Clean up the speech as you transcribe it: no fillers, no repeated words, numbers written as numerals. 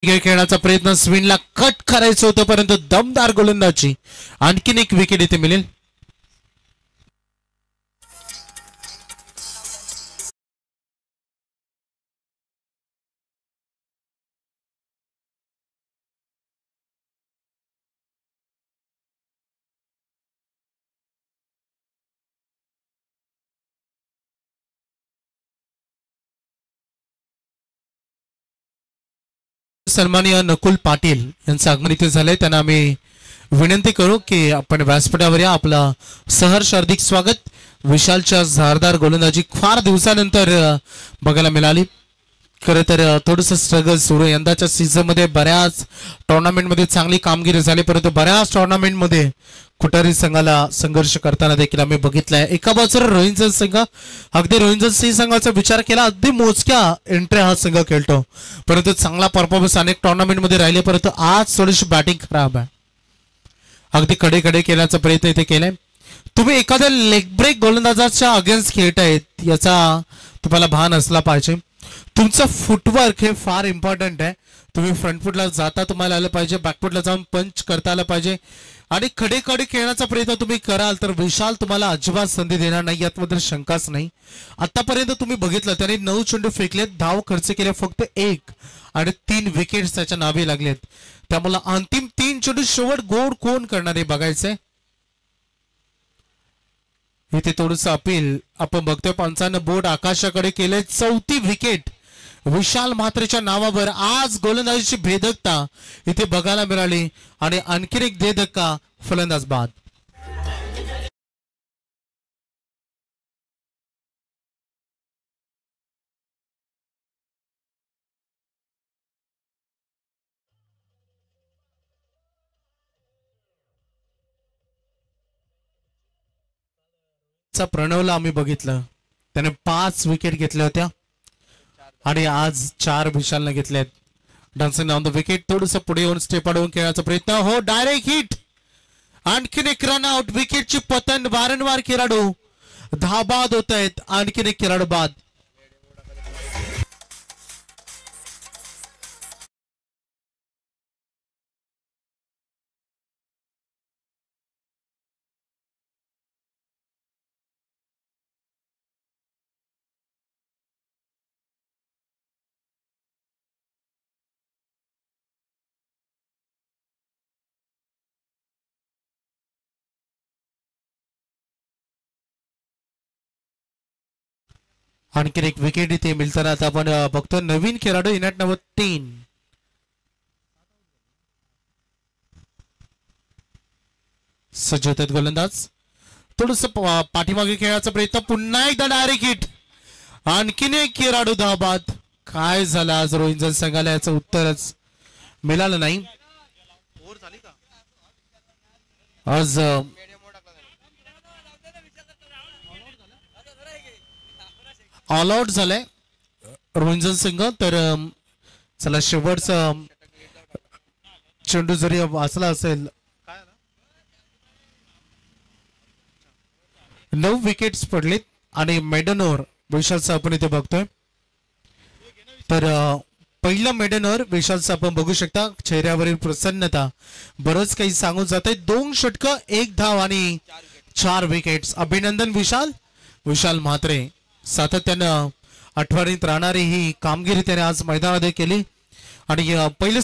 खेळण्याचा प्रयत्न स्विनला कट करायचं होतं परंतु दमदार गोलंदाजी आणखीन एक विकेट इथे मिळेल. सन्माननीय नकुल पाटील यांचं आगमन इथे झालंय. त्यांना आम्ही विनंती करू की आपण व्यासपीठावर या. आपला सहर्ष हार्दिक स्वागत. विशालच्या धारदार गोलंदाजी फार दिवसानंतर बघायला मिळाली. खरं तर थोडंसं स्ट्रगल सुरू आहे यंदाच्या सीझन मध्ये. बऱ्याच टुर्नामेंटमध्ये चांगली कामगिरी झाली परंतु बऱ्याच टुर्नामेंटमध्ये कुटारी संघाला संघर्ष करताना देखील आम्ही बघितलंय. एका बाजूला रोहिंजन संघ, अगदी रोहिंजन सिंह संघाचा विचार केला अगदी मोजक्या एंट्री हा संघ खेळतो परंतु चांगला परफॉर्मन्स अनेक टुर्नामेंटमध्ये राहिले परंतु आज थोडीशी बॅटिंग खराब आहे. अगदी कडे कडे केल्याचा प्रयत्न इथे केलाय. तुम्ही एखाद्या लेग ब्रेक गोलंदाजाच्या अगेन्स्ट खेळतायत याचा तुम्हाला भान असला पाहिजे. तुमचं फुटवर्क हे फार इम्पॉर्टंट आहे. तुम्ही फ्रंट फुटला जाता तुम्हाला आलं पाहिजे, बॅकफुटला जाऊन पंच करता आलं पाहिजे आणि खडे खडे खेळण्याचा प्रयत्न तुम्ही कराल तर विशाल तुम्हाला अजिबात संधी देणार नाही यात शंकाच नाही. आतापर्यंत तुम्ही बघितलं त्याने 9 चेंडू फेकलेत, धाव खर्च केले फक्त 1 आणि 3 विकेट्स त्याच्या नावे लागलेत. त्यामुळे अंतिम 3 चेंडू शेवट गोड कोण करणार आहे बघायचंय. इथे थोडंसं अपील आपण बघतोय. पंचांना बोर्ड आकाशाकडे केले. 4थी विकेट विशाल म्हात्रेच्या नावावर. आज गोलंदाजीची भेदकता इथे बघायला मिळाली आणि आणखी एक भेदका फलंदाज बाद. प्रणवला आम्ही बघितलं त्याने 5 विकेट घेतल्या होत्या आणि आज 4 विशालने घेतलेत. Dancing on the wicket. थोडंसं पुढे येऊन स्टेप अडवून खेळण्याचा प्रयत्न. हो, डायरेक्ट हिट. आणखीन एक रन आउट. विकेटची पतन. वारंवार खेळाडू धाबाद होत आहेत. आणखीन एक खेळाडू बाद. आणखी एक विकेट इथे मिळताना आता आपण बघतो. नवीन खेळाडू इनॅट नंबर 3 सज्ज होतात गोलंदाज. थोडस पाठीमागे खेळण्याचा प्रयत्न. पुन्हा एकदा डायरेक्ट हिट. आणखीन एक खेळाडू धाबाद. काय झालं आज रोहिंजन संघाला याचं उत्तरच मिळालं नाही. आज ऑल आउट झालाय रोहिंजन संघ. तर चला शेवटचा चेंडू जरी वाचला असेल. 9 विकेट्स पडलेत आणि मेडन ओव्हर विशालचा आपण इथे बघतोय. तर पहिलं मेडन ओव्हर विशालचा आपण बघू शकता. चेहऱ्यावरील प्रसन्नता बरंच काही सांगून जात आहे. 2 षटकं 1 धाव आणि 4 विकेट्स. अभिनंदन विशाल. विशाल म्हात्रे सातत्यानं आठवणीत राहणारी ही कामगिरी त्याने आज मैदानामध्ये केली आणि पहिले